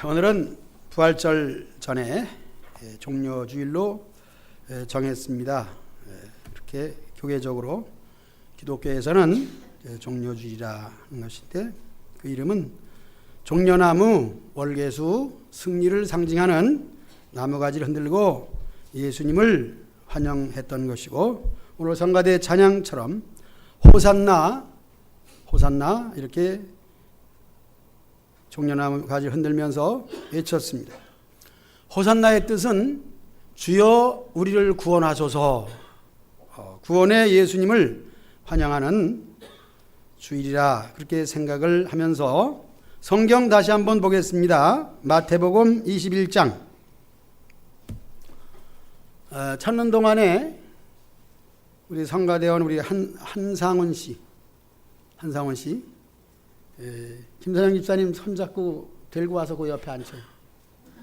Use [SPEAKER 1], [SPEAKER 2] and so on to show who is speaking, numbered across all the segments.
[SPEAKER 1] 오늘은 부활절 전에 종려주일로 정했습니다. 이렇게 교계적으로 기독교에서는 종려주일이라는 것인데, 그 이름은 종려나무, 월계수, 승리를 상징하는 나무가지를 흔들고 예수님을 환영했던 것이고, 오늘 성가대 찬양처럼 호산나, 호산나 이렇게 종려나무 가지를 흔들면서 외쳤습니다. 호산나의 뜻은 주여 우리를 구원하소서, 구원의 예수님을 환영하는 주일이라 그렇게 생각을 하면서 성경 다시 한번 보겠습니다. 마태복음 21장. 찾는 동안에 우리 성가대원 우리 한상원 씨, 김선영 집사님 손잡고 들고 와서 그 옆에 앉혀요.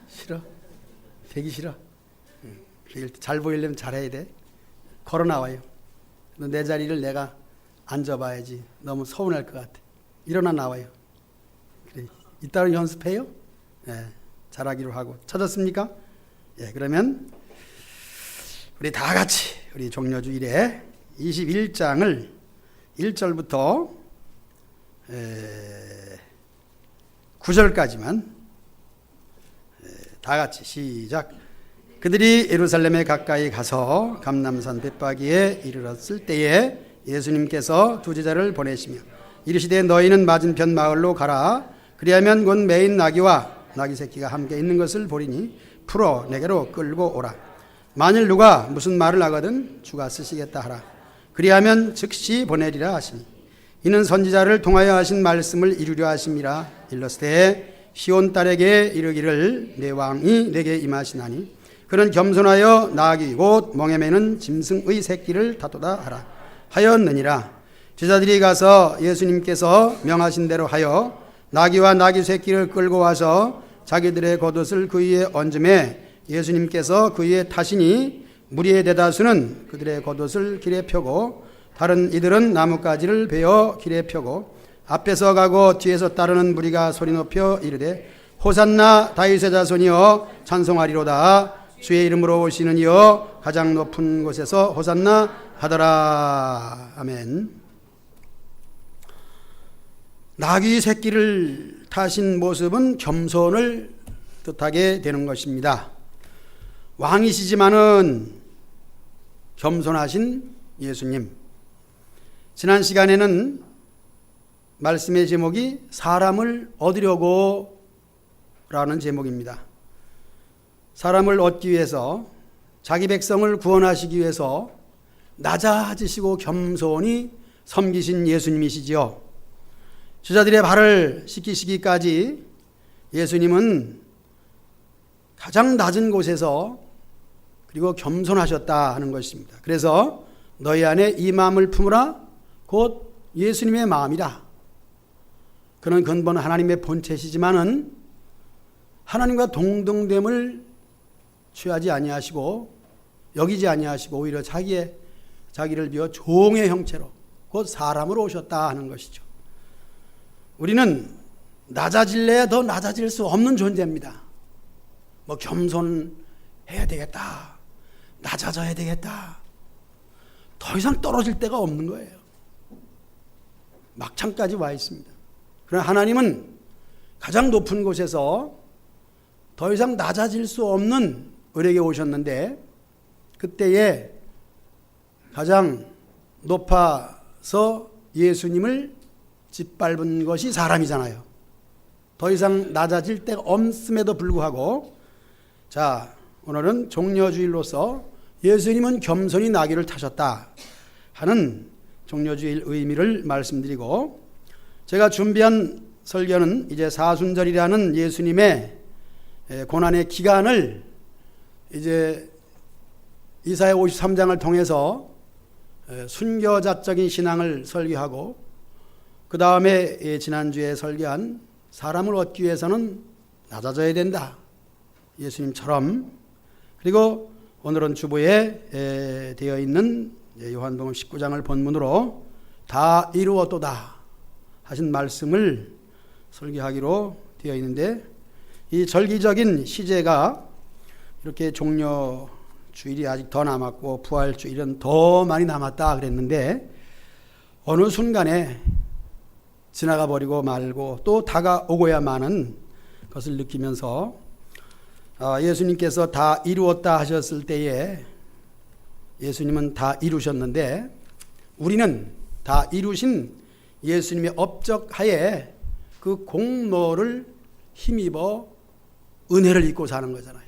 [SPEAKER 1] 싫어? 되기 싫어? 잘 보이려면 잘해야 돼. 걸어 나와요. 내 자리를 내가 앉아봐야지. 너무 서운할 것 같아. 일어나 나와요. 그래. 이따로 연습해요? 예, 잘하기로 하고. 찾았습니까? 예, 그러면 우리 다 같이 우리 종려주일에 21장을 1절부터 9절까지만 다 같이 시작. 그들이 예루살렘에 가까이 가서 감람산 벳바기에 이르렀을 때에 예수님께서 두 제자를 보내시며 이르시되 너희는 맞은편 마을로 가라. 그리하면 곧 매인 나귀와 나귀 새끼가 함께 있는 것을 보리니 풀어 내게로 끌고 오라. 만일 누가 무슨 말을 하거든 주가 쓰시겠다 하라. 그리하면 즉시 보내리라 하시니 이는 선지자를 통하여 하신 말씀을 이루려 하심이라. 일러스되 시온 딸에게 이르기를 내 왕이 내게 임하시나니 그는 겸손하여 나귀 곧 멍에 매는 짐승의 새끼를 다투다 하라 하였느니라. 제자들이 가서 예수님께서 명하신 대로 하여 나귀와 나귀 새끼를 끌고 와서 자기들의 겉옷을 그 위에 얹음에 예수님께서 그 위에 타시니 무리의 대다수는 그들의 겉옷을 길에 펴고 다른 이들은 나뭇가지를 베어 길에 펴고 앞에서 가고 뒤에서 따르는 무리가 소리 높여 이르되 호산나 다윗의 자손이여 찬송하리로다. 주의 이름으로 오시는 이여 가장 높은 곳에서 호산나 하더라. 아멘. 나귀 새끼를 타신 모습은 겸손을 뜻하게 되는 것입니다. 왕이시지만은 겸손하신 예수님. 지난 시간에는 말씀의 제목이 사람을 얻으려고 라는 제목입니다. 사람을 얻기 위해서, 자기 백성을 구원하시기 위해서 낮아지시고 겸손히 섬기신 예수님이시지요. 제자들의 발을 씻기시기까지 예수님은 가장 낮은 곳에서 그리고 겸손하셨다 하는 것입니다. 그래서 너희 안에 이 마음을 품으라 곧 예수님의 마음이라. 그는 근본 하나님의 본체시지만은 하나님과 동등됨을 취하지 아니하시고 여기지 아니하시고 오히려 자기를 비워 종의 형체로 곧 사람으로 오셨다 하는 것이죠. 우리는 낮아질래야 더 낮아질 수 없는 존재입니다. 뭐 겸손해야 되겠다, 낮아져야 되겠다, 더 이상 떨어질 데가 없는 거예요. 막창까지 와 있습니다. 그러나 하나님은 가장 높은 곳에서 더 이상 낮아질 수 없는 을에게 오셨는데, 그때에 가장 높아서 예수님을 짓밟은 것이 사람이잖아요. 더 이상 낮아질 데가 없음에도 불구하고, 자, 오늘은 종려주일로서 예수님은 겸손히 나귀를 타셨다 하는 종려주일 의미를 말씀드리고, 제가 준비한 설교는 이제 사순절이라는 예수님의 고난의 기간을 이제 이사야 53장을 통해서 순교자적인 신앙을 설교하고, 그 다음에 지난주에 설교한 사람을 얻기 위해서는 낮아져야 된다, 예수님처럼. 그리고 오늘은 주보에 되어 있는 요한복음 19장을 본문으로 다 이루었도다 하신 말씀을 설교하기로 되어 있는데, 이 절기적인 시제가 이렇게 종려 주일이 아직 더 남았고 부활 주일은 더 많이 남았다 그랬는데 어느 순간에 지나가 버리고 말고 또 다가오고야만은 것을 느끼면서 예수님께서 다 이루었다 하셨을 때에 예수님은 다 이루셨는데 우리는 다 이루신 예수님의 업적하에 그 공로를 힘입어 은혜를 입고 사는 거잖아요.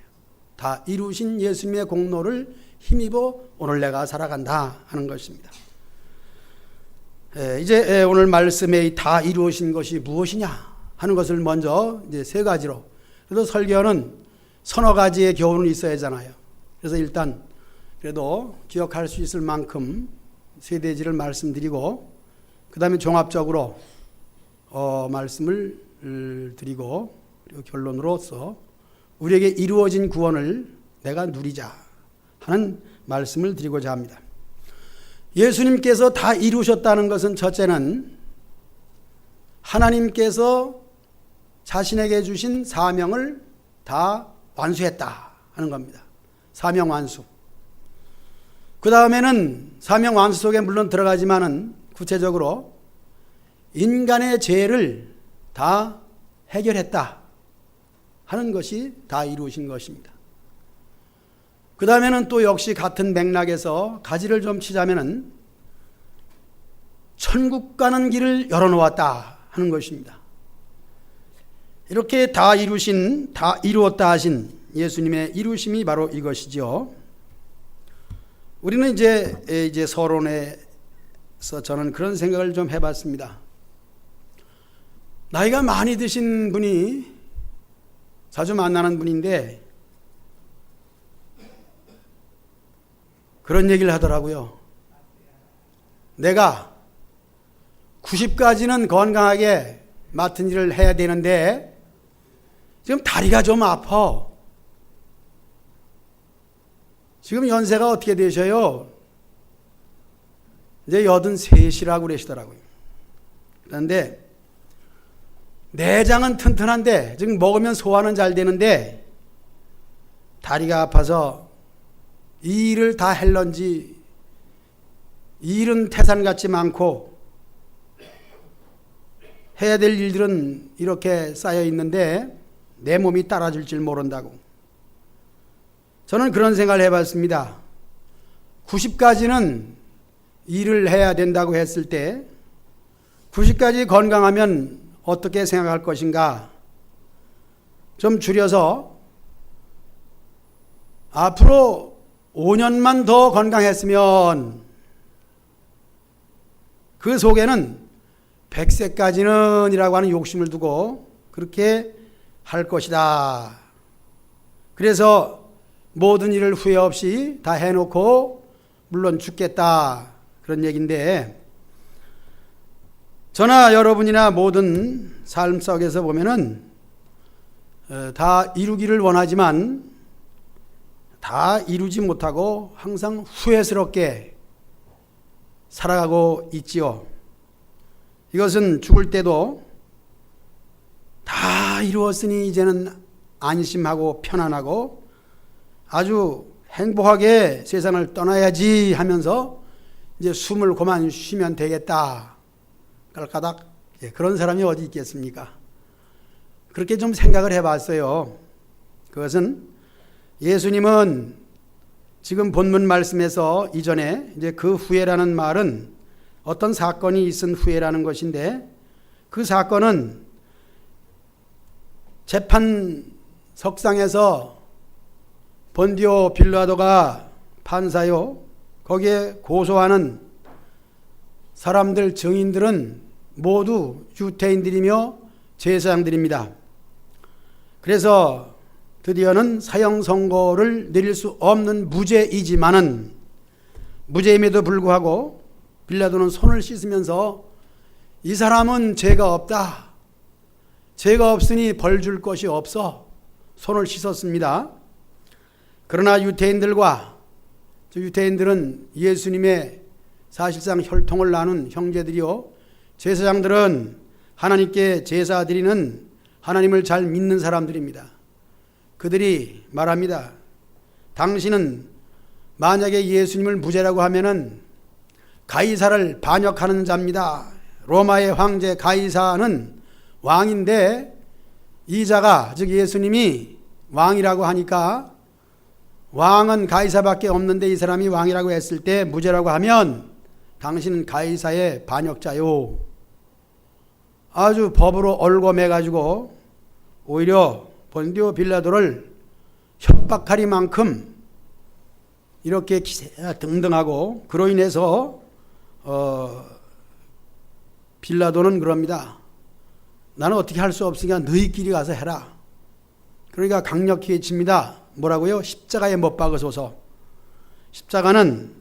[SPEAKER 1] 다 이루신 예수님의 공로를 힘입어 오늘 내가 살아간다 하는 것입니다. 이제 오늘 말씀에 다 이루어진 것이 무엇이냐 하는 것을 먼저 이제 세 가지로, 그래도 설교는 서너 가지의 교훈이 있어야 하잖아요. 그래서 일단 그래도 기억할 수 있을 만큼 세대지를 말씀드리고 그 다음에 종합적으로 말씀을 드리고 그리고 결론으로서 우리에게 이루어진 구원을 내가 누리자 하는 말씀을 드리고자 합니다. 예수님께서 다 이루셨다는 것은 첫째는 하나님께서 자신에게 주신 사명을 다 완수했다 하는 겁니다. 사명 완수. 그 다음에는 사명 완수 속에 물론 들어가지만은 구체적으로 인간의 죄를 다 해결했다 하는 것이 다 이루어진 것입니다. 그 다음에는 또 역시 같은 맥락에서 가지를 좀 치자면은 천국 가는 길을 열어놓았다 하는 것입니다. 이렇게 다 이루신, 다 이루었다 하신 예수님의 이루심이 바로 이것이죠. 우리는 이제 서론에서 저는 그런 생각을 좀 해봤습니다. 나이가 많이 드신 분이 자주 만나는 분인데 그런 얘기를 하더라고요. 내가 90까지는 건강하게 맡은 일을 해야 되는데 지금 다리가 좀 아파. 지금 연세가 어떻게 되셔요? 이제 83이라고 그러시더라고요. 그런데 내장은 튼튼한데 지금 먹으면 소화는 잘 되는데 다리가 아파서 이 일을 다 할런지 일은 태산같이 많고 해야 될 일들은 이렇게 쌓여 있는데 내 몸이 따라줄 줄 모른다고. 저는 그런 생각을 해봤습니다. 90까지는 일을 해야 된다고 했을 때 90까지 건강하면 어떻게 생각할 것인가? 좀 줄여서 앞으로 5년만 더 건강했으면 그 속에는 100세까지는 이라고 하는 욕심을 두고 그렇게 할 것이다. 그래서 모든 일을 후회 없이 다 해놓고 물론 죽겠다 그런 얘기인데 저나 여러분이나 모든 삶 속에서 보면은 다 이루기를 원하지만 다 이루지 못하고 항상 후회스럽게 살아가고 있지요. 이것은 죽을 때도 다 이루었으니 이제는 안심하고 편안하고 아주 행복하게 세상을 떠나야지 하면서 이제 숨을 그만 쉬면 되겠다. 깔까닥 그런 사람이 어디 있겠습니까? 그렇게 좀 생각을 해봤어요. 그것은 예수님은 지금 본문 말씀에서 이전에 이제 그 후회라는 말은 어떤 사건이 있은 후회라는 것인데 그 사건은 재판석상에서 본디오 빌라도가 판사요 거기에 고소하는 사람들 증인들은 모두 유대인들이며 제사장들입니다. 그래서 드디어는 사형 선고를 내릴 수 없는 무죄이지만은 무죄임에도 불구하고 빌라도는 손을 씻으면서 이 사람은 죄가 없다. 죄가 없으니 벌 줄 것이 없어 손을 씻었습니다. 그러나 유대인들은 예수님의 사실상 혈통을 나눈 형제들이요 제사장들은 하나님께 제사 드리는 하나님을 잘 믿는 사람들입니다. 그들이 말합니다. 당신은 만약에 예수님을 무죄라고 하면은 가이사를 반역하는 자입니다. 로마의 황제 가이사는 왕인데 이 자가, 즉 예수님이 왕이라고 하니까 왕은 가이사밖에 없는데 이 사람이 왕이라고 했을 때 무죄라고 하면 당신은 가이사의 반역자요. 아주 법으로 얽어매가지고 오히려 본디오 빌라도를 협박하리만큼 이렇게 기세가 등등하고, 그로 인해서 빌라도는 그럽니다. 나는 어떻게 할 수 없으니까 너희끼리 가서 해라. 그러니까 강력히 외칩니다. 뭐라고요? 십자가에 못 박으소서. 십자가는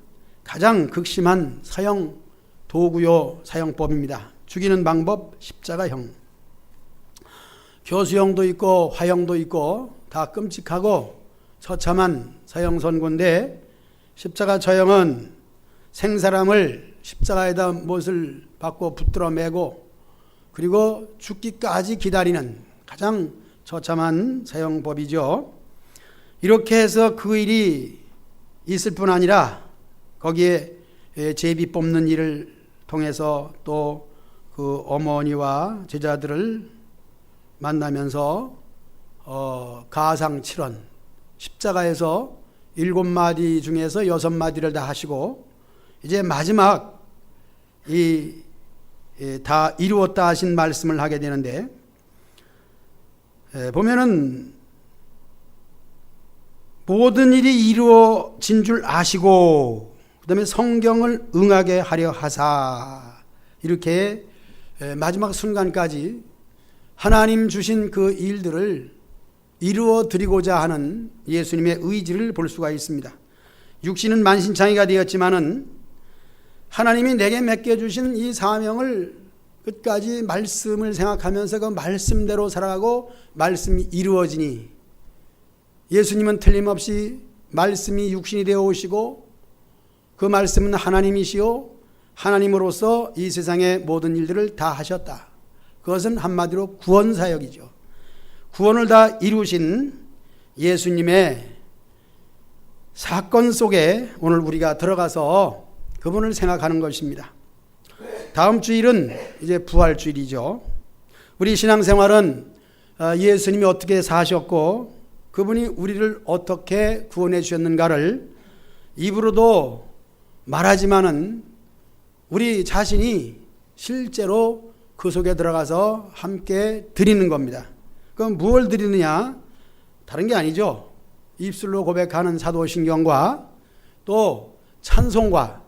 [SPEAKER 1] 가장 극심한 사형 도구요 사형법입니다. 죽이는 방법 십자가형. 교수형도 있고 화형도 있고 다 끔찍하고 처참한 사형 선고인데, 십자가 처형은 생사람을 십자가에다 못을 받고 붙들어 매고 그리고 죽기까지 기다리는 가장 처참한 사형법이죠. 이렇게 해서 그 일이 있을 뿐 아니라 거기에 제비 뽑는 일을 통해서 또 그 어머니와 제자들을 만나면서 가상칠언, 십자가에서 7마디 중에서 6마디를 다 하시고 이제 마지막 다 이루었다 하신 말씀을 하게 되는데, 보면은 모든 일이 이루어진 줄 아시고 그 다음에 성경을 응하게 하려 하사, 이렇게 마지막 순간까지 하나님 주신 그 일들을 이루어 드리고자 하는 예수님의 의지를 볼 수가 있습니다. 육신은 만신창이가 되었지만은 하나님이 내게 맡겨주신 이 사명을 끝까지 말씀을 생각하면서 그 말씀대로 살아가고 말씀이 이루어지니, 예수님은 틀림없이 말씀이 육신이 되어 오시고 그 말씀은 하나님이시요 하나님으로서 이 세상의 모든 일들을 다 하셨다. 그것은 한마디로 구원사역이죠. 구원을 다 이루신 예수님의 사건 속에 오늘 우리가 들어가서 그분을 생각하는 것입니다. 다음 주일은 이제 부활주일이죠. 우리 신앙생활은 예수님이 어떻게 사셨고 그분이 우리를 어떻게 구원해 주셨는가를 입으로도 말하지만은 우리 자신이 실제로 그 속에 들어가서 함께 드리는 겁니다. 그럼 무엇을 드리느냐? 다른 게 아니죠. 입술로 고백하는 사도신경과 또 찬송과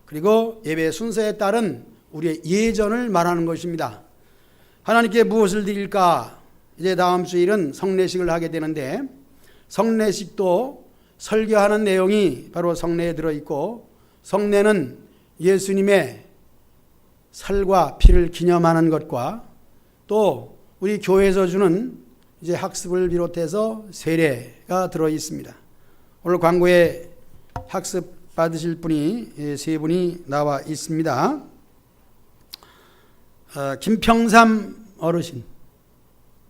[SPEAKER 1] 그리고 예배 순서에 따른 우리의 예전을 말하는 것입니다. 하나님께 무엇을 드릴까? 이제 다음 주일은 성례식을 하게 되는데, 성례식도 설교하는 내용이 바로 성례에 들어있고, 성례는 예수님의 살과 피를 기념하는 것과 또 우리 교회에서 주는 이제 학습을 비롯해서 세례가 들어있습니다. 오늘 광고에 학습 받으실 분이 세 분이 나와 있습니다. 김평삼 어르신,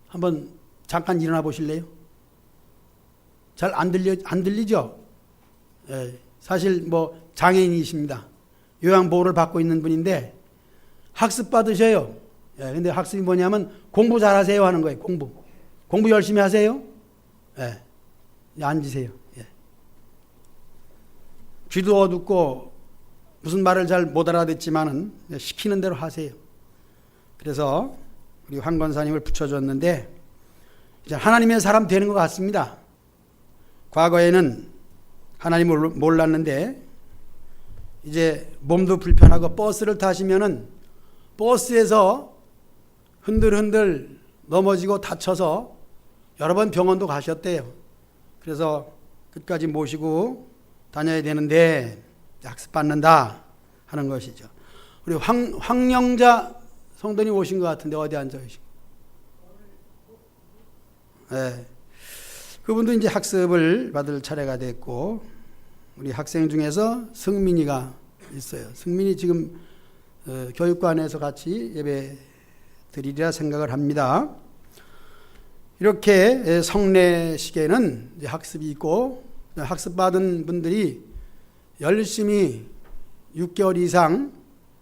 [SPEAKER 1] 한번 잠깐 일어나 보실래요? 잘 안 들리죠? 사실 뭐 장애인이십니다. 요양보호를 받고 있는 분인데 학습 받으셔요. 근데 학습이 뭐냐면 공부 잘하세요 하는 거예요. 공부 열심히 하세요. 앉으세요. 귀도 어둡고 무슨 말을 잘 못 알아듣지만은 시키는 대로 하세요. 그래서 우리 황 권사님을 붙여줬는데 이제 하나님의 사람 되는 것 같습니다. 과거에는 하나님을 몰랐는데 이제 몸도 불편하고 버스를 타시면은 버스에서 흔들흔들 넘어지고 다쳐서 여러 번 병원도 가셨대요. 그래서 끝까지 모시고 다녀야 되는데 학습받는다 하는 것이죠. 우리 황영자 성도님 오신 것 같은데 어디 앉아 계시고? 그분도 이제 학습을 받을 차례가 됐고, 우리 학생 중에서 승민이가 있어요. 승민이 지금 교육관에서 같이 예배 드리리라 생각을 합니다. 이렇게 성례식에는 이제 학습이 있고 학습받은 분들이 열심히 6개월 이상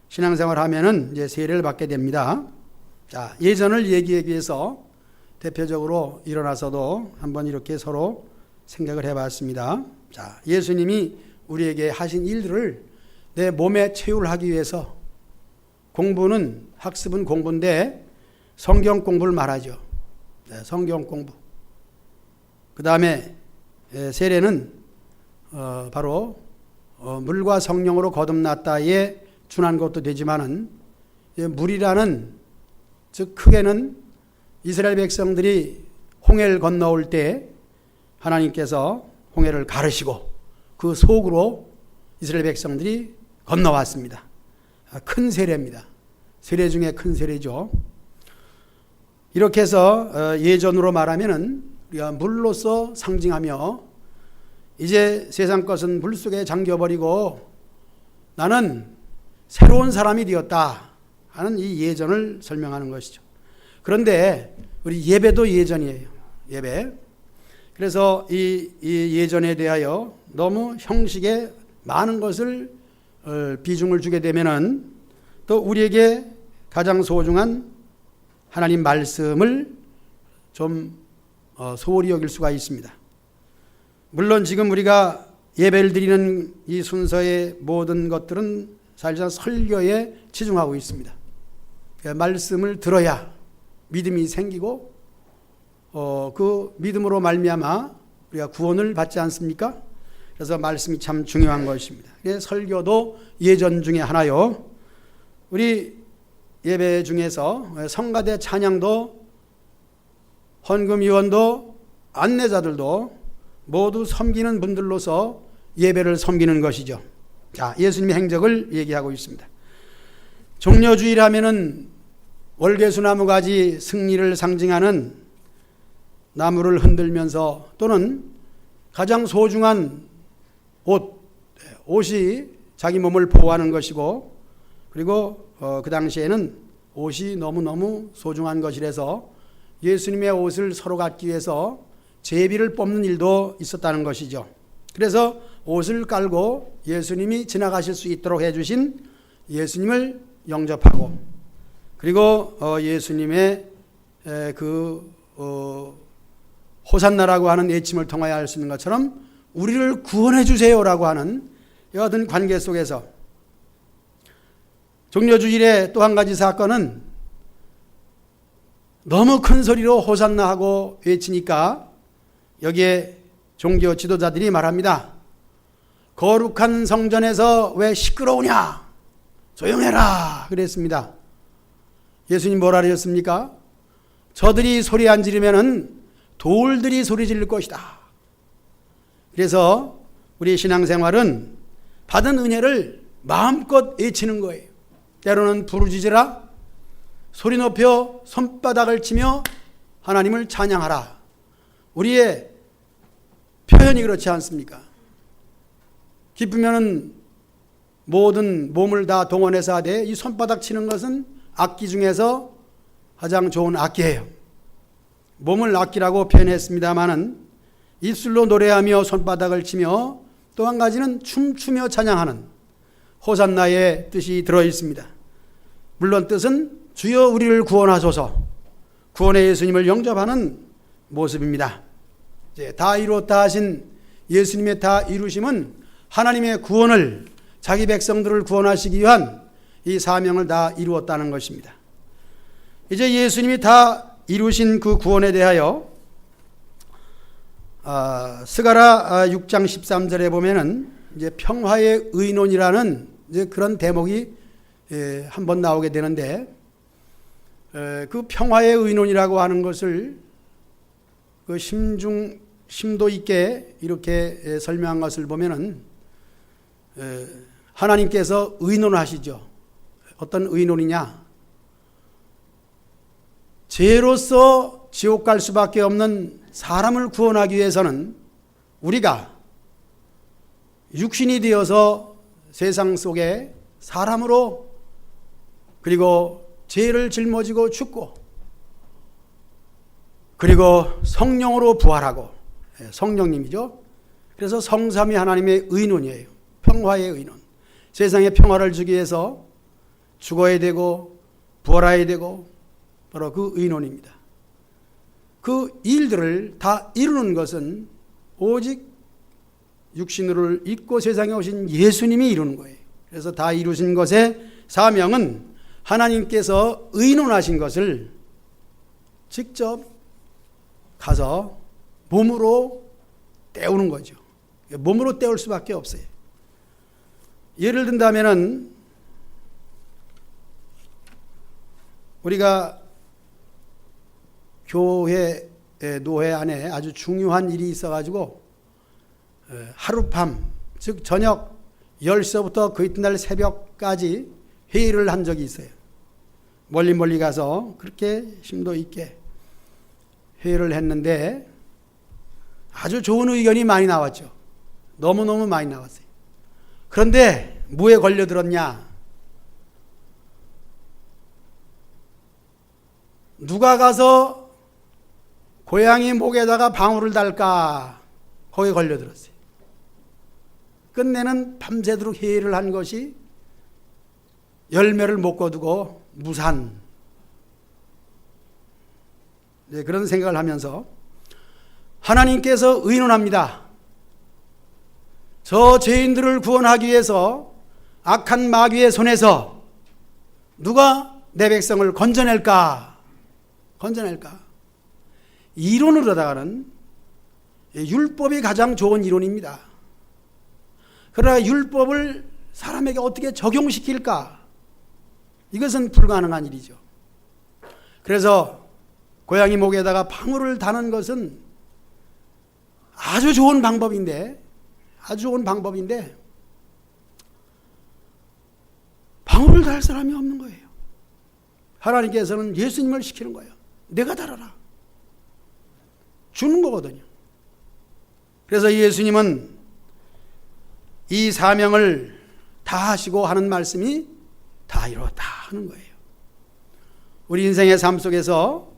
[SPEAKER 1] 신앙생활 하면은 이제 세례를 받게 됩니다. 자, 예전을 얘기하기 위해서 대표적으로 일어나서도 한번 이렇게 서로 생각을 해봤습니다. 자, 예수님이 우리에게 하신 일들을 내 몸에 체유하기 위해서 공부는 학습은 공부인데 성경 공부를 말하죠. 네, 성경 공부. 그 다음에 세례는 바로 물과 성령으로 거듭났다에 준한 것도 되지만은 물이라는 즉 크게는 이스라엘 백성들이 홍해를 건너올 때 하나님께서 홍해를 가르시고 그 속으로 이스라엘 백성들이 건너왔습니다. 큰 세례입니다. 세례 중에 큰 세례죠. 이렇게 해서 예전으로 말하면은 우리가 물로서 상징하며 이제 세상 것은 물 속에 잠겨버리고 나는 새로운 사람이 되었다 하는 이 예전을 설명하는 것이죠. 그런데 우리 예배도 예전이에요. 예배. 그래서 이 예전에 대하여 너무 형식에 많은 것을 비중을 주게 되면은 또 우리에게 가장 소중한 하나님 말씀을 좀 소홀히 여길 수가 있습니다. 물론 지금 우리가 예배를 드리는 이 순서의 모든 것들은 사실상 설교에 치중하고 있습니다. 말씀을 들어야 믿음이 생기고 그 믿음으로 말미암아 우리가 구원을 받지 않습니까? 그래서 말씀이 참 중요한 것입니다. 설교도 예전 중에 하나요. 우리 예배 중에서 성가대 찬양도 헌금위원도 안내자들도 모두 섬기는 분들로서 예배를 섬기는 것이죠. 자, 예수님의 행적을 얘기하고 있습니다. 종려주일하면은 월계수나무 가지 승리를 상징하는 나무를 흔들면서 또는 가장 소중한 옷이 자기 몸을 보호하는 것이고 그리고 그 당시에는 옷이 너무너무 소중한 것이라서 예수님의 옷을 서로 갖기 위해서 제비를 뽑는 일도 있었다는 것이죠. 그래서 옷을 깔고 예수님이 지나가실 수 있도록 해주신 예수님을 영접하고 그리고 예수님의 호산나라고 하는 외침을 통하여 할 수 있는 것처럼 우리를 구원해 주세요라고 하는 여하튼 관계 속에서 종려주일의 또 한 가지 사건은 너무 큰 소리로 호산나 하고 외치니까 여기에 종교 지도자들이 말합니다. 거룩한 성전에서 왜 시끄러우냐? 조용해라 그랬습니다. 예수님 뭐라 하셨습니까? 저들이 소리 안 지르면은 돌들이 소리 지를 것이다. 그래서 우리 신앙생활은 받은 은혜를 마음껏 외치는 거예요. 때로는 부르짖으라, 소리 높여 손바닥을 치며 하나님을 찬양하라. 우리의 표현이 그렇지 않습니까? 기쁘면은 모든 몸을 다 동원해서 하되 이 손바닥 치는 것은 악기 중에서 가장 좋은 악기예요. 몸을 악기라고 표현했습니다마는 입술로 노래하며 손바닥을 치며 또 한 가지는 춤추며 찬양하는 호산나의 뜻이 들어 있습니다. 물론 뜻은 주여 우리를 구원하소서, 구원의 예수님을 영접하는 모습입니다. 이제 다 이루었다 하신 예수님의 다 이루심은 하나님의 구원을, 자기 백성들을 구원하시기 위한 이 사명을 다 이루었다는 것입니다. 이제 예수님이 다 이루신 그 구원에 대하여 스가랴 6장 13절에 보면은 이제 평화의 의논이라는 이제 그런 대목이 한번 나오게 되는데 그 평화의 의논이라고 하는 것을 그 심도 있게 이렇게 설명한 것을 보면은 하나님께서 의논하시죠. 어떤 의논이냐? 죄로서 지옥 갈 수밖에 없는 사람을 구원하기 위해서는 우리가 육신이 되어서 세상 속에 사람으로 그리고 죄를 짊어지고 죽고 그리고 성령으로 부활하고, 성령님이죠. 그래서 성삼위 하나님의 의논이에요. 평화의 의논. 세상에 평화를 주기 위해서 죽어야 되고 부활해야 되고, 바로 그 의논입니다. 그 일들을 다 이루는 것은 오직 육신으로 입고 세상에 오신 예수님이 이루는 거예요. 그래서 다 이루신 것의 사명은 하나님께서 의논하신 것을 직접 가서 몸으로 때우는 거죠. 몸으로 때울 수밖에 없어요. 예를 든다면은 우리가 교회 노회 안에 아주 중요한 일이 있어가지고 하룻밤, 즉 저녁 10시부터 그 이튿날 새벽까지 회의를 한 적이 있어요. 멀리 가서 그렇게 심도 있게 회의를 했는데 아주 좋은 의견이 많이 나왔죠. 너무너무 많이 나왔어요. 그런데 뭐에 걸려들었냐? 누가 가서 고양이 목에다가 방울을 달까? 거기에 걸려들었어요. 끝내는 밤새도록 회의를 한 것이 열매를 못 거두고 무산. 네, 그런 생각을 하면서 하나님께서 의논합니다. 저 죄인들을 구원하기 위해서 악한 마귀의 손에서 누가 내 백성을 건져낼까? 이론으로다가는 율법이 가장 좋은 이론입니다. 그러나 율법을 사람에게 어떻게 적용시킬까? 이것은 불가능한 일이죠. 그래서 고양이 목에다가 방울을 다는 것은 아주 좋은 방법인데 방울을 달 사람이 없는 거예요. 하나님께서는 예수님을 시키는 거예요. 내가 달아라. 주는 거거든요. 그래서 예수님은 이 사명을 다 하시고 하는 말씀이 다 이루었다 하는 거예요. 우리 인생의 삶 속에서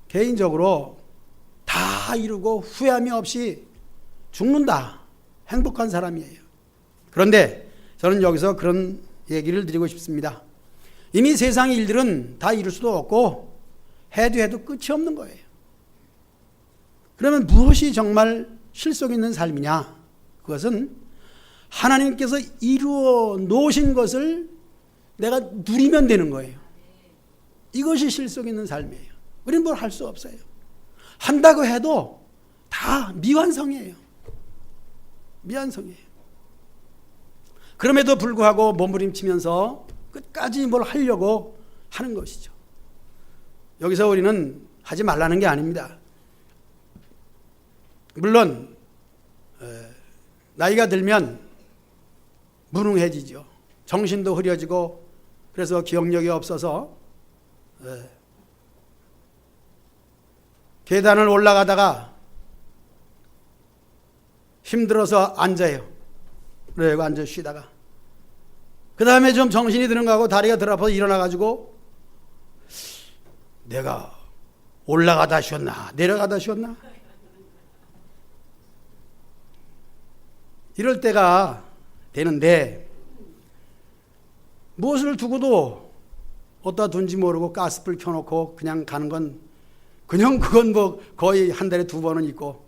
[SPEAKER 1] 개인적으로 다 이루고 후회함이 없이 죽는다. 행복한 사람이에요. 그런데 저는 여기서 그런 얘기를 드리고 싶습니다. 이미 세상의 일들은 다 이룰 수도 없고 해도 끝이 없는 거예요. 그러면 무엇이 정말 실속 있는 삶이냐? 그것은 하나님께서 이루어 놓으신 것을 내가 누리면 되는 거예요. 이것이 실속 있는 삶이에요. 우리는 뭘 할 수 없어요. 한다고 해도 다 미완성이에요. 그럼에도 불구하고 몸부림치면서 끝까지 뭘 하려고 하는 것이죠. 여기서 우리는 하지 말라는 게 아닙니다. 물론 나이가 들면 무능해지죠. 정신도 흐려지고 그래서 기억력이 없어서 계단을 올라가다가 힘들어서 앉아요. 그래고 앉아 쉬다가 그 다음에 좀 정신이 드는 거하고 다리가 덜 아파서 일어나가지고 내가 올라가다 쉬었나 내려가다 쉬었나 이럴 때가 되는데 무엇을 두고도 어디다 둔지 모르고 가스불 켜놓고 그냥 가는 건 그건 뭐 거의 한 달에 2번은 있고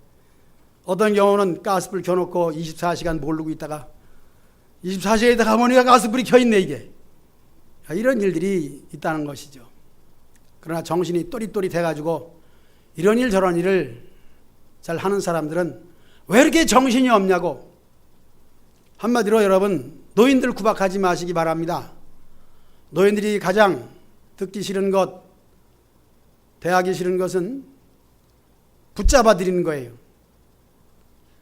[SPEAKER 1] 어떤 경우는 가스불 켜놓고 24시간 모르고 있다가 24시간에 가보니까 가스불이 켜있네 이게. 이런 일들이 있다는 것이죠. 그러나 정신이 또릿또릿해가지고 이런 일 저런 일을 잘 하는 사람들은 왜 이렇게 정신이 없냐고. 한마디로 여러분 노인들 구박하지 마시기 바랍니다. 노인들이 가장 듣기 싫은 것, 대하기 싫은 것은 붙잡아 드리는 거예요.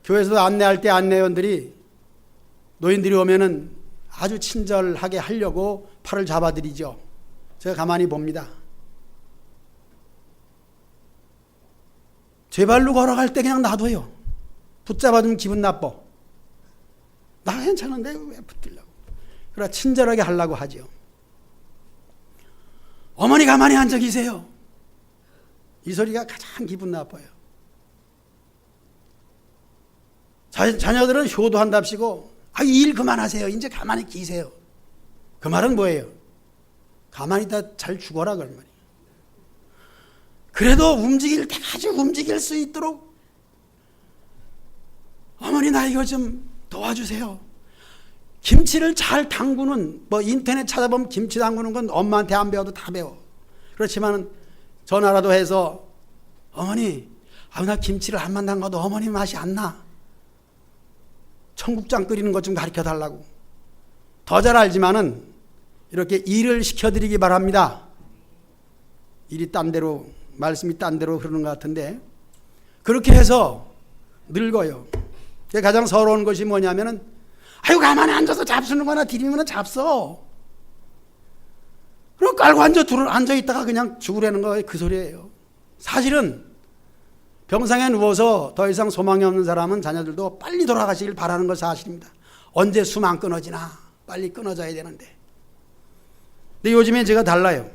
[SPEAKER 1] 교회에서도 안내할 때 안내원들이 노인들이 오면은 아주 친절하게 하려고 팔을 잡아드리죠. 제가 가만히 봅니다. 제 발로 걸어갈 때 그냥 놔둬요. 붙잡아주면 기분 나빠. 나 괜찮은데 왜 붙들려고. 그러나 친절하게 하려고 하죠. 어머니 가만히 앉아 계세요. 이 소리가 가장 기분 나빠요. 자녀들은 효도한답시고 일 그만하세요. 이제 가만히 계세요. 그 말은 뭐예요? 가만히 있다 잘 죽어라 그 말이에요. 그래도 움직일 때까지 움직일 수 있도록 어머니 나 이거 좀 도와주세요. 김치를 잘 담그는 인터넷 찾아보면 김치 담그는 건 엄마한테 안 배워도 다 배워. 그렇지만 전화라도 해서 어머니 나 김치를 한번 담가도 어머니 맛이 안 나. 청국장 끓이는 것 좀 가르쳐 달라고. 더 잘 알지만은 이렇게 일을 시켜드리기 바랍니다. 일이 딴 데로 말씀이 딴 데로 흐르는 것 같은데 그렇게 해서 늙어요. 가장 서러운 것이 뭐냐면은 가만히 앉아서 잡수는 거나 디디면 잡숴. 그럼 깔고 앉아있다가 그냥 죽으라는 거 그 소리예요. 사실은 병상에 누워서 더 이상 소망이 없는 사람은 자녀들도 빨리 돌아가시길 바라는 것 사실입니다. 언제 숨 안 끊어지나 빨리 끊어져야 되는데. 근데 요즘에 제가 달라요.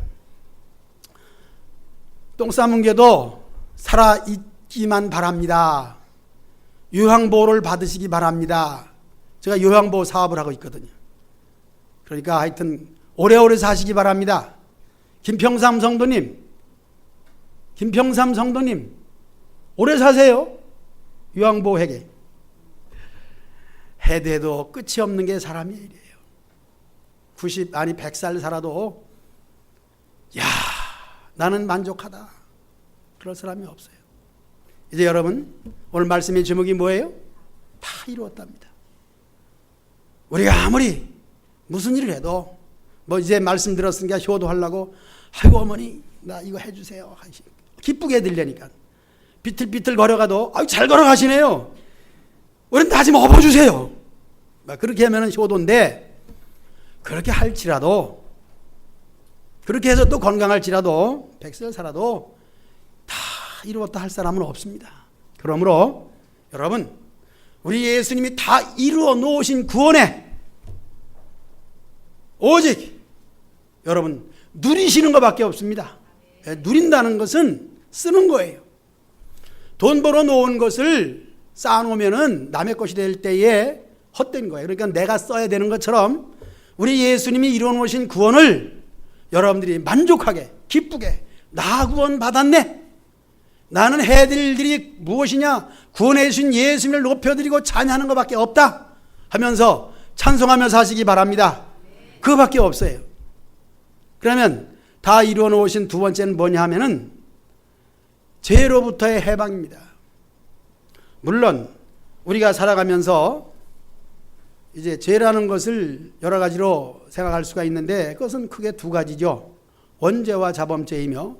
[SPEAKER 1] 똥 싸문 개도 살아있기만 바랍니다. 요양보호를 받으시기 바랍니다. 제가 요양보호 사업을 하고 있거든요. 그러니까 하여튼 오래오래 사시기 바랍니다. 김평삼 성도님 오래 사세요. 요양보호 회계 해도 끝이 없는 게 사람의 일이에요. 100살 살아도 나는 만족하다 그럴 사람이 없어요. 이제 여러분 오늘 말씀의 제목이 뭐예요? 다 이루었답니다. 우리가 아무리 무슨 일을 해도 이제 말씀 들었으니까 효도하려고 어머니 나 이거 해주세요 기쁘게 해드리려니까 비틀비틀 걸어가도 잘 걸어가시네요. 우리는 다시 업어주세요. 그렇게 하면 효도인데 그렇게 할지라도 그렇게 해서 또 건강할지라도 100살 살아도 다 이루었다 할 사람은 없습니다. 그러므로 여러분 우리 예수님이 다 이루어 놓으신 구원에 오직 여러분 누리시는 것밖에 없습니다. 누린다는 것은 쓰는 거예요. 돈 벌어 놓은 것을 쌓아놓으면 남의 것이 될 때에 헛된 거예요. 그러니까 내가 써야 되는 것처럼 우리 예수님이 이루어 놓으신 구원을 여러분들이 만족하게 기쁘게 나 구원 받았네. 나는 해야 될 일들이 무엇이냐? 구원해 주신 예수님을 높여드리고 찬양하는 것밖에 없다 하면서 찬송하며 사시기 바랍니다. 그거밖에 없어요. 그러면 다 이루어 놓으신 두 번째는 뭐냐 하면은 죄로부터의 해방입니다. 물론 우리가 살아가면서 이제 죄라는 것을 여러 가지로 생각할 수가 있는데 그것은 크게 두 가지죠. 원죄와 자범죄이며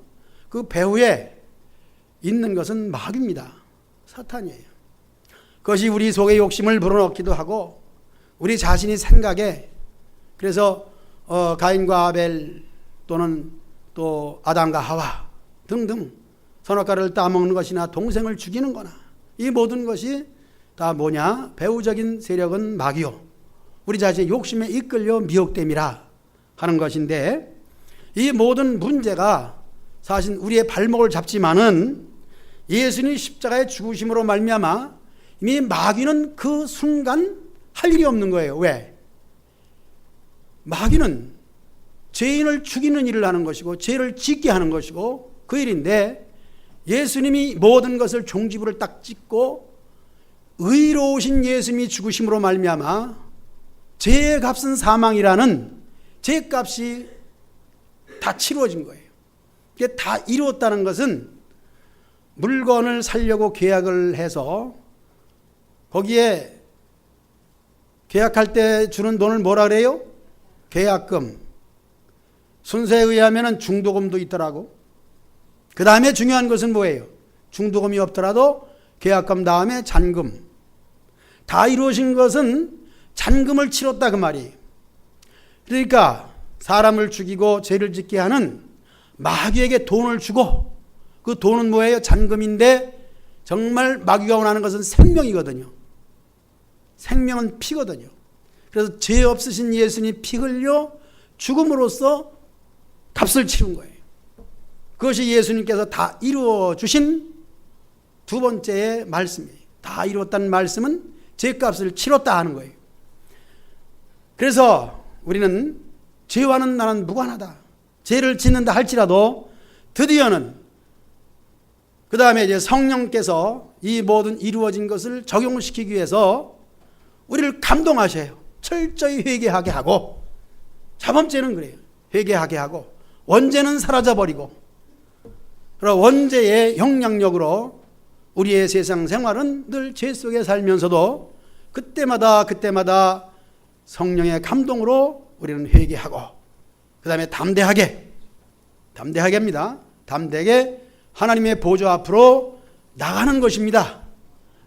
[SPEAKER 1] 그 배후에 있는 것은 마귀입니다. 사탄이에요. 그것이 우리 속에 욕심을 불어넣기도 하고 우리 자신이 생각에 그래서 가인과 아벨 또는 또 아담과 하와 등등 선악과를 따먹는 것이나 동생을 죽이는 거나 이 모든 것이 다 뭐냐? 배후적인 세력은 마귀요 우리 자신의 욕심에 이끌려 미혹됨이라 하는 것인데 이 모든 문제가 사실 우리의 발목을 잡지만은 예수님이 십자가의 죽으심으로 말미암아 이미 마귀는 그 순간 할 일이 없는 거예요. 왜? 마귀는 죄인을 죽이는 일을 하는 것이고 죄를 짓게 하는 것이고 그 일인데 예수님이 모든 것을 종지부를 딱 찍고 의로우신 예수님이 죽으심으로 말미암아 죄의 값은 사망이라는 죄값이 다 치루어진 거예요. 이게 다 이루었다는 것은 물건을 사려고 계약을 해서 거기에 계약할 때 주는 돈을 뭐라 그래요? 계약금. 순서에 의하면 중도금도 있더라고. 그 다음에 중요한 것은 뭐예요? 중도금이 없더라도 계약금 다음에 잔금. 다 이루어진 것은 잔금을 치렀다 그 말이에요. 그러니까 사람을 죽이고 죄를 짓게 하는 마귀에게 돈을 주고 그 돈은 뭐예요? 잔금인데 정말 마귀가 원하는 것은 생명이거든요. 생명은 피거든요. 그래서 죄 없으신 예수님이 피 흘려 죽음으로써 값을 치른 거예요. 그것이 예수님께서 다 이루어 주신 두 번째의 말씀이에요. 다 이루었다는 말씀은 죄값을 치렀다 하는 거예요. 그래서 우리는 죄와는 나는 무관하다. 죄를 짓는다 할지라도 드디어는 그 다음에 이제 성령께서 이 모든 이루어진 것을 적용시키기 위해서 우리를 감동하셔요. 철저히 회개하게 하고, 첫 번째는 그래요. 회개하게 하고 원죄는 사라져버리고, 그리고 원죄의 영향력으로 우리의 세상 생활은 늘 죄 속에 살면서도 그때마다 성령의 감동으로 우리는 회개하고, 그 다음에 담대하게입니다. 담대하게 하나님의 보좌 앞으로 나가는 것입니다.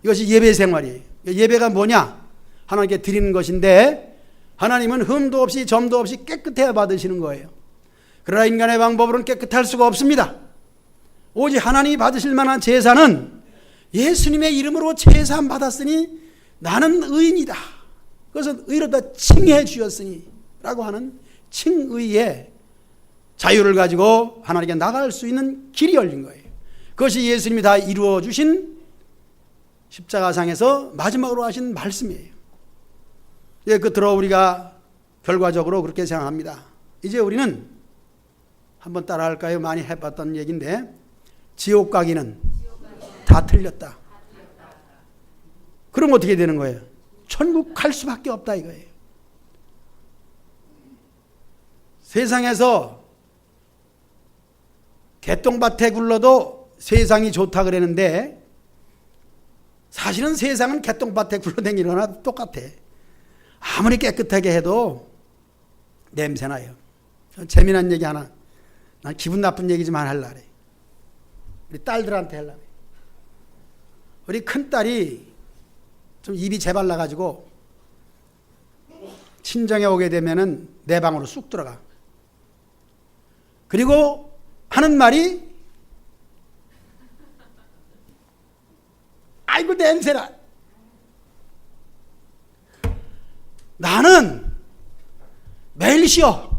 [SPEAKER 1] 이것이 예배 생활이에요. 예배가 뭐냐? 하나님께 드리는 것인데, 하나님은 흠도 없이 점도 없이 깨끗해야 받으시는 거예요. 그러나 인간의 방법으로는 깨끗할 수가 없습니다. 오직 하나님이 받으실 만한 제사는 예수님의 이름으로 제사 받았으니 나는 의인이다. 그것은 의로다 칭해 주셨으니 라고 하는 칭의의 자유를 가지고 하나님께 나갈 수 있는 길이 열린 거예요. 그것이 예수님이 다 이루어 주신 십자가상에서 마지막으로 하신 말씀이에요. 예, 끝으로 우리가 결과적으로 그렇게 생각합니다. 이제 우리는 한번 따라 할까요? 많이 해봤던 얘기인데, 지옥 가기는 다 틀렸다. 그럼 어떻게 되는 거예요? 천국 갈 수밖에 없다 이거예요. 세상에서 개똥밭에 굴러도 세상이 좋다 그랬는데, 사실은 세상은 개똥밭에 굴러다니는 거나 똑같아. 아무리 깨끗하게 해도 냄새나요. 재미난 얘기 하나, 난 기분 나쁜 얘기 좀 하나 하려고 그래. 우리 딸들한테 하려고 그래. 우리 큰딸이 좀 입이 재발라가지고 친정에 오게 되면은 내 방으로 쑥 들어가. 그리고 하는 말이, 아이고 냄새나. 나는 매일 쉬어.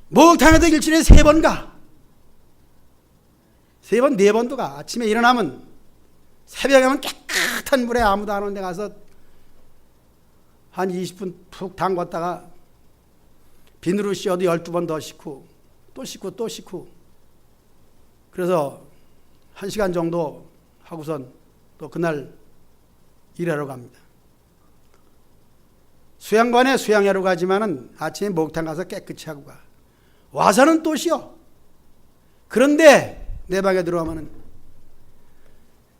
[SPEAKER 1] 목욕탕에도 일주일에 3번 가. 3번, 4번도 가. 아침에 일어나면 새벽에 하면 깨끗한 물에 아무도 안 오는 데 가서 한 20분 푹 담갔다가 비누로 씌워도 12번 더 씻고 또 씻고 또 씻고, 그래서 1시간 정도 하고선 또 그날 일하러 갑니다. 수양관에 수양하러 가지만은 아침에 목욕탕 가서 깨끗이 하고 가. 와서는 또 쉬어. 그런데 내 방에 들어가면은,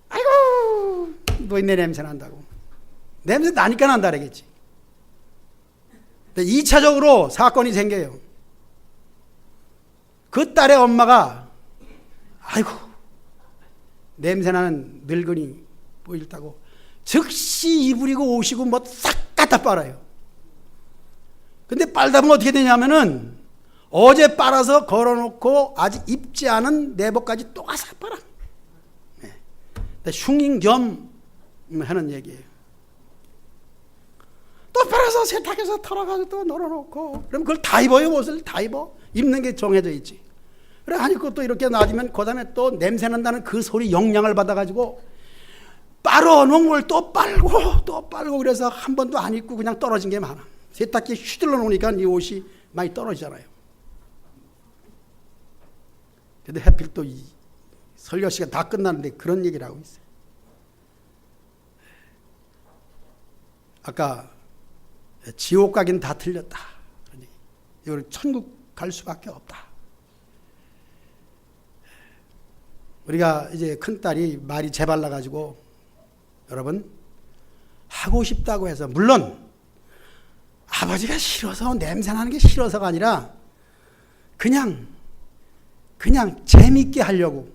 [SPEAKER 1] 아이고 노인네 냄새 난다고. 냄새 나니까 난다 그러겠지. 2차적으로 사건이 생겨요. 그 딸의 엄마가, 아이고 냄새나는 늙은이 보일다고 즉시 이불이고 옷이고 뭐 싹 갖다 빨아요. 근데 빨다 보면 어떻게 되냐면은, 어제 빨아서 걸어놓고 아직 입지 않은 내복까지 또 가서 빨아. 네. 흉인겸 하는 얘기예요. 또 빨아서 세탁해서 털어가지고 또 널어놓고, 그럼 그걸 다 입어요. 옷을 다 입어. 입는 게 정해져 있지. 그래, 아니 그것도 이렇게 놔두면 그 다음에 또 냄새 난다는 그 소리 영향을 받아가지고 빨아놓은 걸 또 빨고 그래서 한 번도 안 입고 그냥 떨어진 게 많아. 세탁기에 휘둘러 놓으니까 이 옷이 많이 떨어지잖아요. 근데 하필 또 이 설교 시간 다 끝났는데 그런 얘기를 하고 있어요. 아까 지옥 가긴 다 틀렸다. 이걸 천국 갈 수밖에 없다. 우리가 이제 큰딸이 말이 재발라가지고, 여러분 하고 싶다고 해서, 물론 아버지가 싫어서 냄새나는 게 싫어서가 아니라 그냥 재밌게 하려고,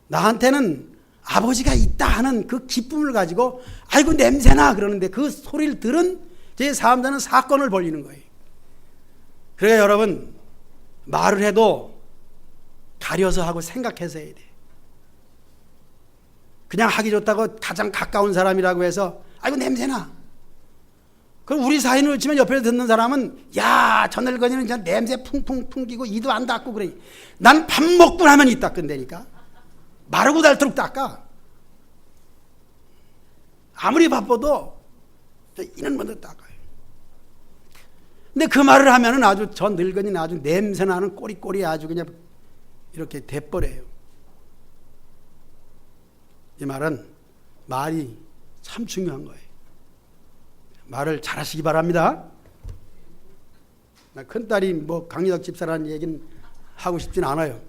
[SPEAKER 1] 나한테는 아버지가 있다 하는 그 기쁨을 가지고 아이고 냄새나 그러는데, 그 소리를 들은 제 사람들은 사건을 벌이는 거예요. 그러니까 여러분, 말을 해도 가려서 하고 생각해서 해야 돼. 그냥 하기 좋다고 가장 가까운 사람이라고 해서 아이고 냄새나, 그럼 우리 사인을 외치면 옆에서 듣는 사람은 야, 저 늙은이는 진짜 냄새 풍풍 풍기고 이도 안 닦고 그래. 난 밥 먹고 나면 이 닦은다니까. 마르고 닳도록 닦아. 아무리 바빠도 이는 먼저 닦아요. 근데 그 말을 하면은 아주 저 늙은이는 아주 냄새나는 꼬리꼬리 아주 그냥 이렇게 돼버려요. 이 말은 말이 참 중요한 거예요. 말을 잘하시기 바랍니다. 나 큰딸이 뭐 강리덕 집사라는 얘기는 하고 싶진 않아요.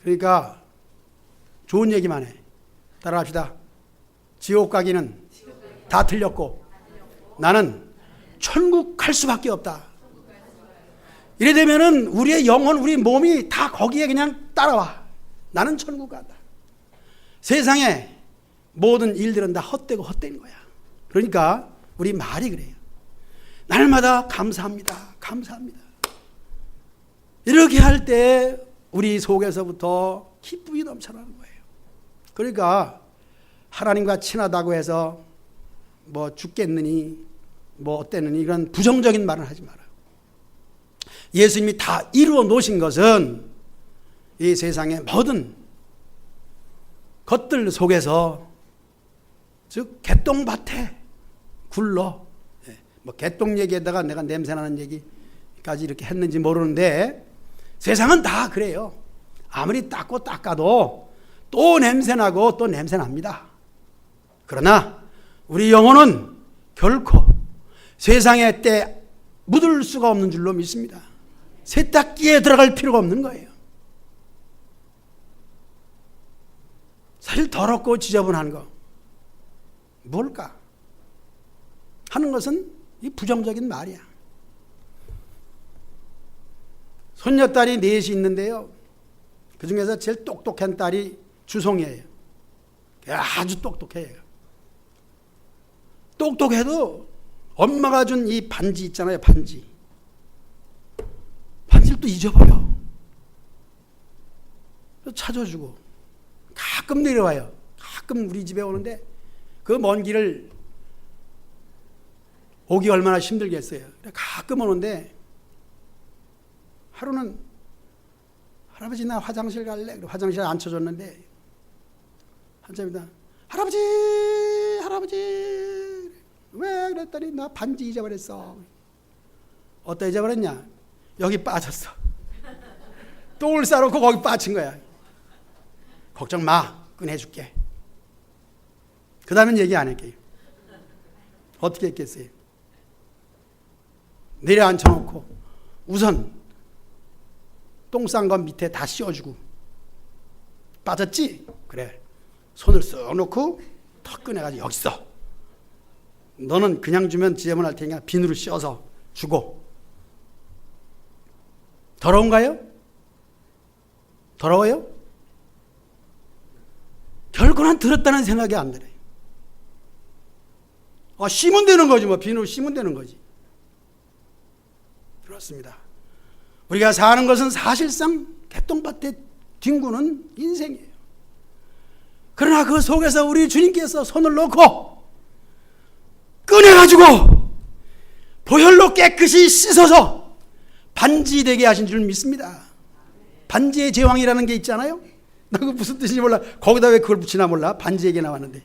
[SPEAKER 1] 그러니까 좋은 얘기만 해. 따라합시다. 지옥 가기는 다 틀렸고 나는 천국 갈 수밖에 없다. 이래 되면은 우리의 영혼, 우리 몸이 다 거기에 그냥 따라와. 나는 천국 간다. 세상에 모든 일들은 다 헛되고 헛된 거야. 그러니까 우리 말이 그래요. 날마다 감사합니다. 감사합니다. 이렇게 할 때 우리 속에서부터 기쁨이 넘쳐나는 거예요. 그러니까 하나님과 친하다고 해서 뭐 죽겠느니 뭐 어땠느니 이런 부정적인 말은 하지 말아요. 예수님이 다 이루어 놓으신 것은 이 세상의 모든 것들 속에서 즉 개똥밭에 굴러 뭐 개똥 얘기에다가 내가 냄새나는 얘기까지 이렇게 했는지 모르는데 세상은 다 그래요. 아무리 닦고 닦아도 또 냄새나고 또 냄새납니다. 그러나 우리 영혼은 결코 세상의 때 묻을 수가 없는 줄로 믿습니다. 세탁기에 들어갈 필요가 없는 거예요. 사실 더럽고 지저분한 거 뭘까 하는 것은 이 부정적인 말이야. 손녀딸이 넷이 있는데요. 그 중에서 제일 똑똑한 딸이 주송이에요. 아주 똑똑해요. 똑똑해도 엄마가 준 이 반지 있잖아요. 반지를 또 잊어버려. 찾아주고 가끔 내려와요. 가끔 우리 집에 오는데 그 먼 길을 오기 얼마나 힘들겠어요. 가끔 오는데 하루는 할아버지 나 화장실 갈래? 화장실에 앉혀줬는데 한참이다. 할아버지 왜 그랬더니 나 반지 잊어버렸어. 어디다 잊어버렸냐? 여기 빠졌어. 똥을 싸놓고 거기 빠진 거야. 걱정 마, 꺼내줄게. 그 다음엔 얘기 안 할게요. 어떻게 했겠어요? 내려 앉혀놓고 우선 똥 싼 건 밑에 다 씌워주고 빠졌지? 그래. 손을 쓱 놓고 턱 꺼내가지고 여기 있어. 너는 그냥 주면 지저분할 테니까 비누를 씌워서 주고. 더러운가요? 더러워요? 결국은 들었다는 생각이 안 들어요. 씌면 되는 거지 뭐. 비누 씌면 되는 거지. 그렇습니다. 우리가 사는 것은 사실상 개똥밭에 뒹구는 인생이에요. 그러나 그 속에서 우리 주님께서 손을 놓고 꺼내가지고 보혈로 깨끗이 씻어서 반지 되게 하신 줄 믿습니다. 반지의 제왕이라는 게 있잖아요. 나 그거 무슨 뜻인지 몰라. 거기다 왜 그걸 붙이나 몰라. 반지 얘기 나왔는데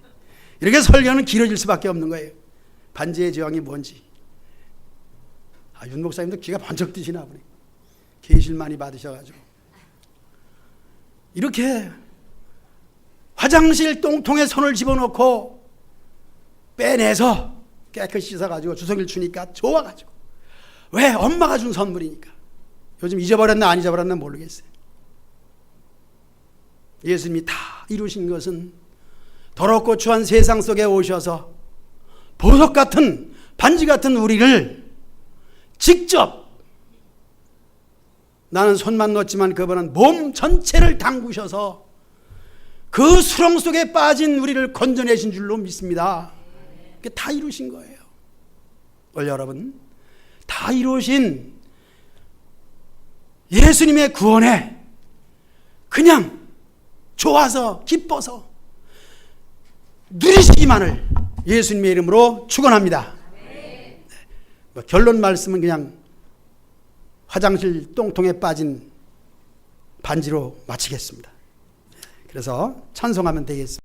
[SPEAKER 1] 이렇게 설교는 길어질 수밖에 없는 거예요. 반지의 제왕이 뭔지. 윤 목사님도 귀가 번쩍 뜨시나 보네. 계시를 많이 받으셔가지고 이렇게 화장실 똥통에 손을 집어넣고 빼내서 깨끗이 씻어가지고 주석이를 주니까 좋아가지고. 왜? 엄마가 준 선물이니까. 요즘 잊어버렸나 안 잊어버렸나 모르겠어요. 예수님이 다 이루신 것은 더럽고 추한 세상 속에 오셔서 보석 같은 반지 같은 우리를 직접, 나는 손만 넣었지만 그분은 몸 전체를 담그셔서 그 수렁 속에 빠진 우리를 건져내신 줄로 믿습니다. 그게 다 이루신 거예요. 여러분, 다 이루신 예수님의 구원에 그냥 좋아서 기뻐서 누리시기만을 예수님의 이름으로 축원합니다. 뭐 결론 말씀은 그냥 화장실 똥통에 빠진 반지로 마치겠습니다. 그래서 찬송하면 되겠습니다.